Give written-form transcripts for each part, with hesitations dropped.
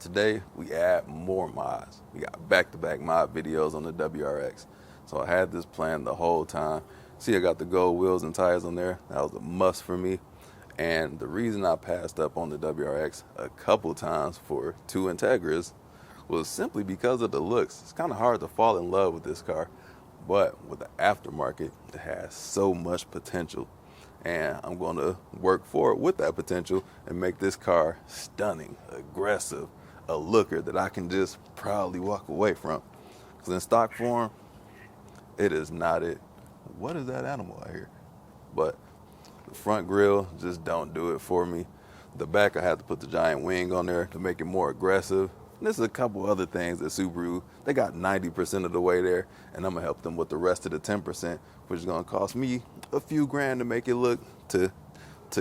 Today we add more mods. We got back-to-back mod videos on the WRX. So I had this planned the whole time. See, I got the gold wheels and tires on there. That was a must for me. And the reason I passed up on the WRX a couple times for two Integras was simply because of the looks. It's kind of hard to fall in love with this car, but with the aftermarket, it has so much potential. And I'm going to work forward with that potential and make this car stunning, aggressive, a looker that I can just proudly walk away from. Because in stock form, it is not it. What is that animal out here? But the front grille just don't do it for me. The back, I had to put the giant wing on there to make it more aggressive. And there's a couple other things that Subaru, they got 90% of the way there, and I'm gonna help them with the rest of the 10%, which is gonna cost me a few grand to make it look, to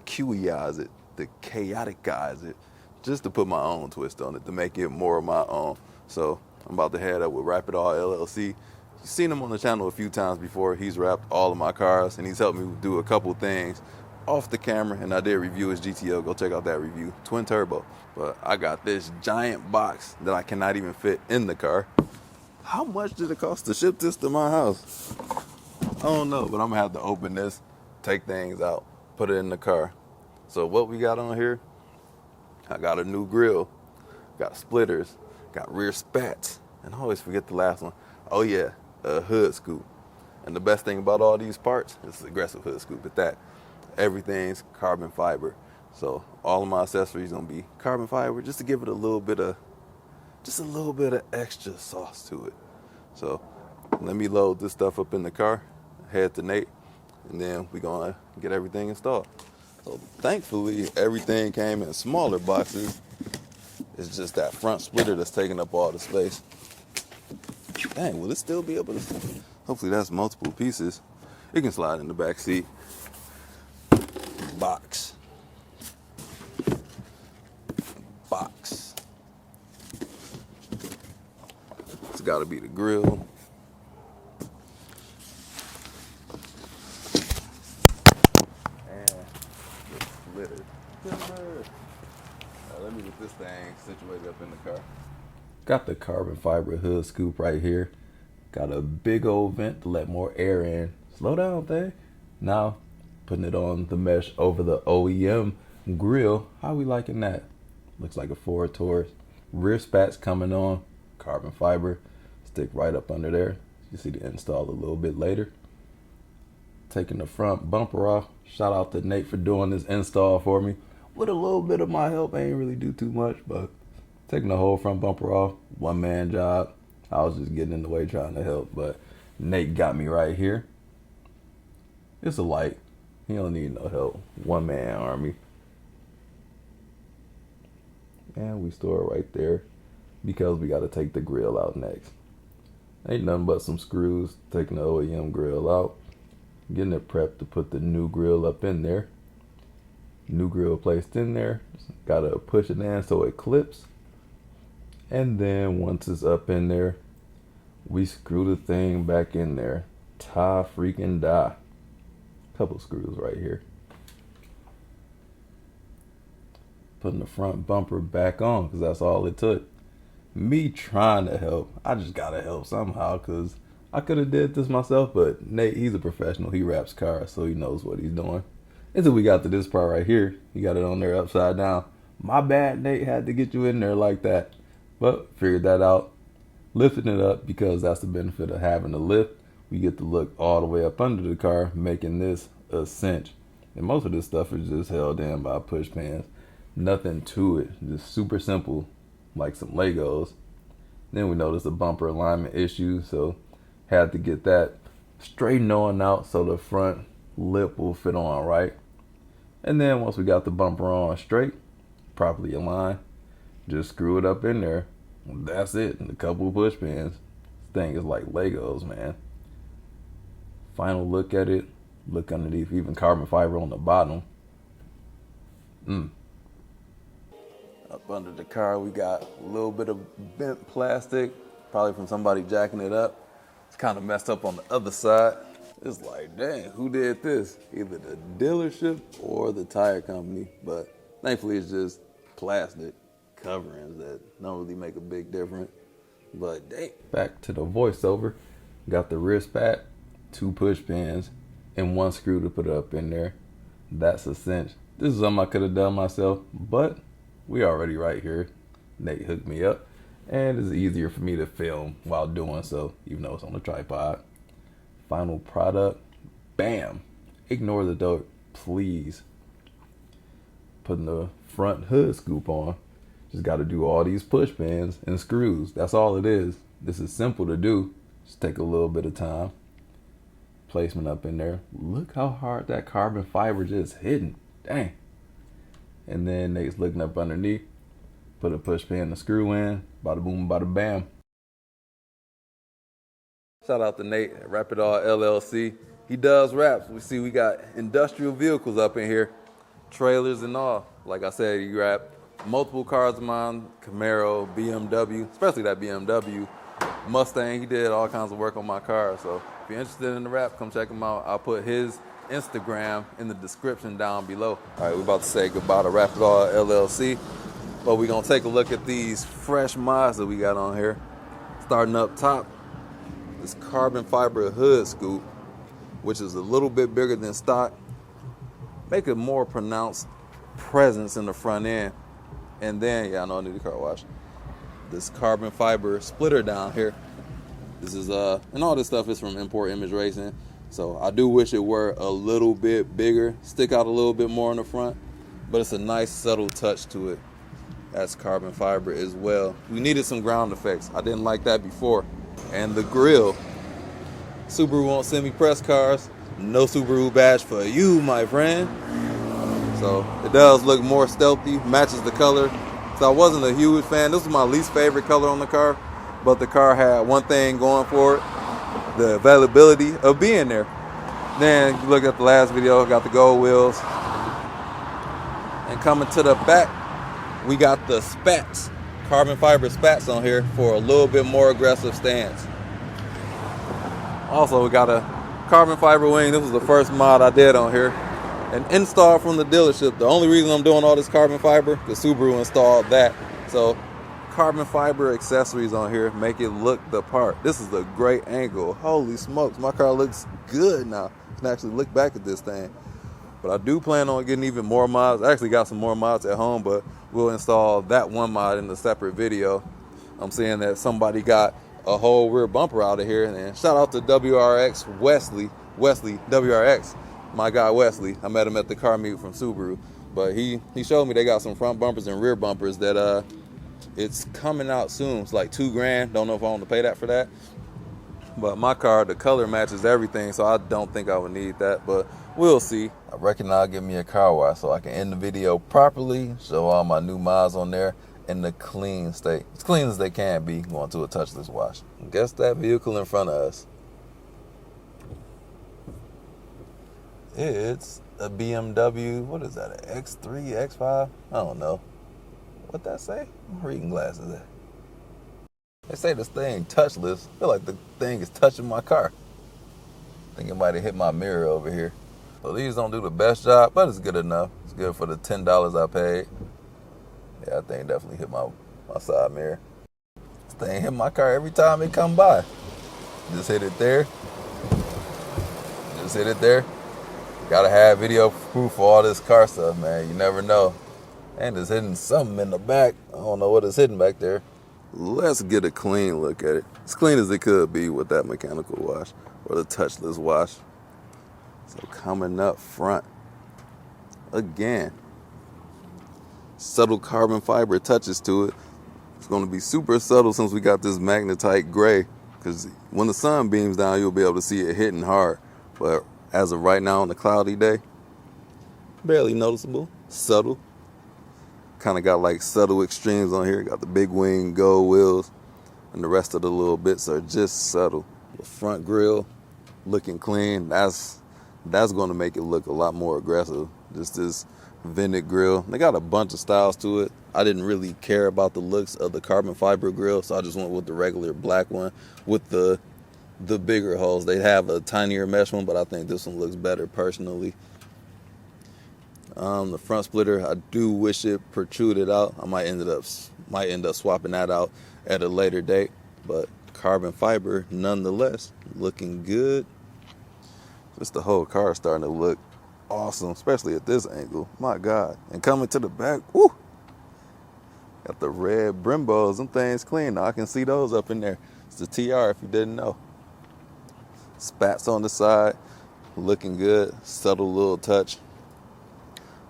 Q-ize it, to chaoticize it, just to put my own twist on it, to make it more of my own. So I'm about to head up with Wrap It All LLC. You've seen him on the channel a few times before. He's wrapped all of my cars, and he's helped me do a couple things off the camera, and I did review his GTO. Go check out that review, twin turbo. But I got this giant box that I cannot even fit in the car. How much did it cost to ship this to my house? I don't know, but I'm gonna have to open this, take things out, put it in the car. So what we got on here, I got a new grill, got splitters, got rear spats, and I always forget the last one. Oh yeah, a hood scoop. And the best thing about all these parts is the aggressive hood scoop at that. Everything's carbon fiber. So all of my accessories gonna be carbon fiber, just to give it a little bit of extra sauce to it. So let me load this stuff up in the car, head to Nate, and then we're gonna get everything installed. So thankfully everything came in smaller boxes. It's just that front splitter that's taking up all the space. Dang, will it still be able to? Hopefully that's multiple pieces. It can slide in the back seat. Box. It's got to be the grill. And the splitter. Let me get this thing situated up in the car. Got the carbon fiber hood scoop right here. Got a big old vent to let more air in. Slow down, thing. Now, putting it on the mesh over the OEM grill. How we liking that? Looks like a Ford Taurus. Rear spats coming on, carbon fiber. Stick right up under there. You see the install a little bit later. Taking the front bumper off. Shout out to Nate for doing this install for me. With a little bit of my help, I ain't really do too much, but taking the whole front bumper off, one man job. I was just getting in the way trying to help, but Nate got me right here. It's a light. He don't need no help. One man army. And we store it right there because we got to take the grill out next. Ain't nothing but some screws, taking the OEM grill out, getting it prepped to put the new grill up in there. New grill placed in there. Got to push it in so it clips. And then once it's up in there, we screw the thing back in there. Tie freaking die. Couple screws right here. Putting the front bumper back on because that's all it took. Me trying to help. I just gotta help somehow because I could have did this myself, but Nate, he's a professional. He wraps cars, so he knows what he's doing. Until we got to this part right here. He got it on there upside down. My bad, Nate, had to get you in there like that. But figured that out. Lifting it up because that's the benefit of having a lift. We get to look all the way up under the car, making this a cinch. And most of this stuff is just held in by push pins. Nothing to it, just super simple, like some Legos. Then we noticed a bumper alignment issue, so had to get that straightened on out so the front lip will fit on right. And then once we got the bumper on straight, properly aligned, just screw it up in there. That's it, and a couple of push pins. This thing is like Legos, man. Final look at it, look underneath, even carbon fiber on the bottom. Up under the car, we got a little bit of bent plastic, probably from somebody jacking it up. It's kind of messed up on the other side. It's like, dang, who did this? Either the dealership or the tire company, but thankfully it's just plastic. coverings that don't really make a big difference. But dang. Back to the voiceover. Got the rear spat, 2 push pins, and 1 screw to put up in there. That's a cinch. This is something I could have done myself, but we already right here. Nate hooked me up, and it's easier for me to film while doing so, even though it's on a tripod. Final product, bam. Ignore the door, please. Putting the front hood scoop on. Just got to do all these push pins and screws. That's all it is. This is simple to do. Just take a little bit of time. Placement up in there. Look how hard that carbon fiber just hitting. Dang. And then Nate's looking up underneath. Put a push pin and a screw in. Bada boom, bada bam. Shout out to Nate at Wrap It All LLC. He does wraps. We see we got industrial vehicles up in here, trailers and all. Like I said, he wrapped multiple cars of mine, Camaro, BMW, especially that BMW, Mustang. He did all kinds of work on my car. So if you're interested in the wrap, come check him out. I'll put his Instagram in the description down below. All right, we're about to say goodbye to Wrap It All LLC, but we're gonna take a look at these fresh mods that we got on here. Starting up top, this carbon fiber hood scoop, which is a little bit bigger than stock. Make a more pronounced presence in the front end. And then, yeah, I know I need a car wash. This carbon fiber splitter down here. This is, and all this stuff is from Import Image Racing. So I do wish it were a little bit bigger, stick out a little bit more in the front, but it's a nice subtle touch to it. That's carbon fiber as well. We needed some ground effects. I didn't like that before. And the grill. Subaru won't send me press cars. No Subaru badge for you, my friend. So it does look more stealthy, matches the color. So I wasn't a huge fan. This was my least favorite color on the car, but the car had one thing going for it, the availability of being there. Then you look at the last video, got the gold wheels. And coming to the back, we got the spats, carbon fiber spats on here for a little bit more aggressive stance. Also, we got a carbon fiber wing. This was the first mod I did on here. And installed from the dealership. The only reason I'm doing all this carbon fiber, because Subaru installed that. So carbon fiber accessories on here make it look the part. This is a great angle. Holy smokes, my car looks good now. I can actually look back at this thing. But I do plan on getting even more mods. I actually got some more mods at home, but we'll install that one mod in a separate video. I'm seeing that somebody got a whole rear bumper out of here. And shout out to WRX Wesley WRX. My guy Wesley, I met him at the car meet from Subaru, but he showed me they got some front bumpers and rear bumpers that it's coming out soon. It's like $2,000. Don't know if I want to pay that for that. But my car, the color matches everything, so I don't think I would need that, but we'll see. I reckon I'll give me a car wash so I can end the video properly, show all my new mods on there in the clean state. As clean as they can be going to a touchless wash. Guess that vehicle in front of us. It's a BMW, what is that, an X3, X5? I don't know. What that say? My reading glasses at. They say this thing touchless. I feel like the thing is touching my car. I think it might have hit my mirror over here. So these don't do the best job, but it's good enough. It's good for the $10 I paid. Yeah, I think it definitely hit my side mirror. This thing hit my car every time it come by. Just hit it there. Just hit it there. Gotta have video proof for all this car stuff, man. You never know. And it's hitting something in the back. I don't know what it's hitting back there. Let's get a clean look at it. As clean as it could be with that mechanical wash or the touchless wash. So coming up front, again, subtle carbon fiber touches to it. It's gonna be super subtle since we got this magnetite gray, because when the sun beams down, you'll be able to see it hitting hard. But as of right now on a cloudy day, barely noticeable, subtle. Kind of got like subtle extremes on here. Got the big wing gold wheels, and the rest of the little bits are just subtle. The front grille looking clean. That's going to make it look a lot more aggressive. Just this vented grill. They got a bunch of styles to it. I didn't really care about the looks of the carbon fiber grill, so I just went with the regular black one with the bigger holes. They have a tinier mesh one, but I think this one looks better personally. The front splitter, I do wish it protruded out. I might end up swapping that out at a later date, but carbon fiber nonetheless looking good. Just the whole car starting to look awesome, especially at this angle. My God. And coming to the back, woo! Got the red Brimbos, them things clean. Now I can see those up in there. It's the TR if you didn't know. Spats on the side, looking good. Subtle little touch.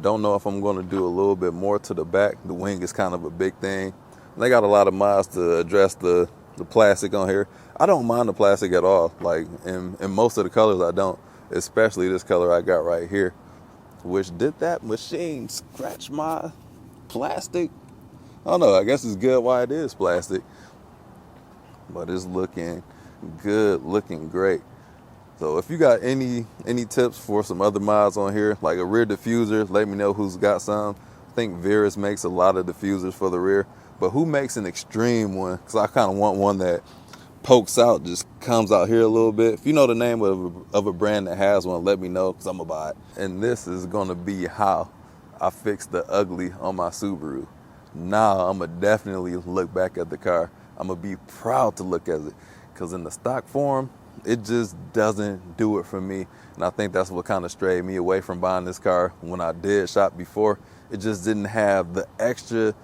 Don't know if I'm going to do a little bit more to the back. The wing is kind of a big thing. They got a lot of mods to address the plastic on here. I don't mind the plastic at all. Like in most of the colors I don't. Especially this color I got right here. Which did that machine scratch my plastic? I don't know. I guess it's good why it is plastic. But it's looking good, looking great. So if you got any tips for some other mods on here, like a rear diffuser, let me know who's got some. I think Verus makes a lot of diffusers for the rear. But who makes an extreme one? Because I kind of want one that pokes out, just comes out here a little bit. If you know the name of a brand that has one, let me know because I'm going to buy it. And this is going to be how I fix the ugly on my Subaru. Now I'm going to definitely look back at the car. I'm going to be proud to look at it because in the stock form, it just doesn't do it for me. And I think that's what kind of strayed me away from buying this car when I did shop before. It just didn't have the extra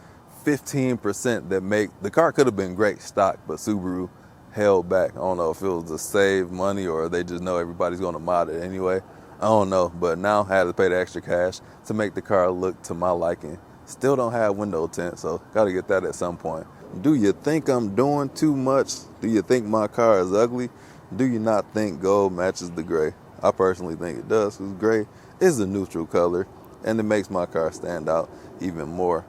15% that make the car could have been great stock, but Subaru held back. I don't know if it was to save money or they just know everybody's going to mod it anyway. I don't know, but now I had to pay the extra cash to make the car look to my liking. Still don't have window tint, so got to get that at some point. Do you think I'm doing too much? Do you think my car is ugly? Do you not think gold matches the gray? I personally think it does, because gray is a neutral color, and it makes my car stand out even more.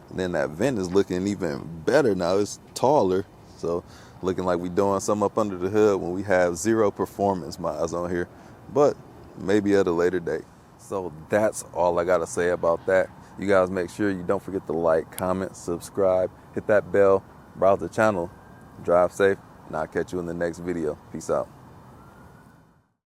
And then that vent is looking even better now. It's taller, so looking like we doing something up under the hood when we have zero performance mods on here, but maybe at a later date. So that's all I gotta say about that. You guys make sure you don't forget to like, comment, subscribe, hit that bell, browse the channel, drive safe, and I'll catch you in the next video. Peace out.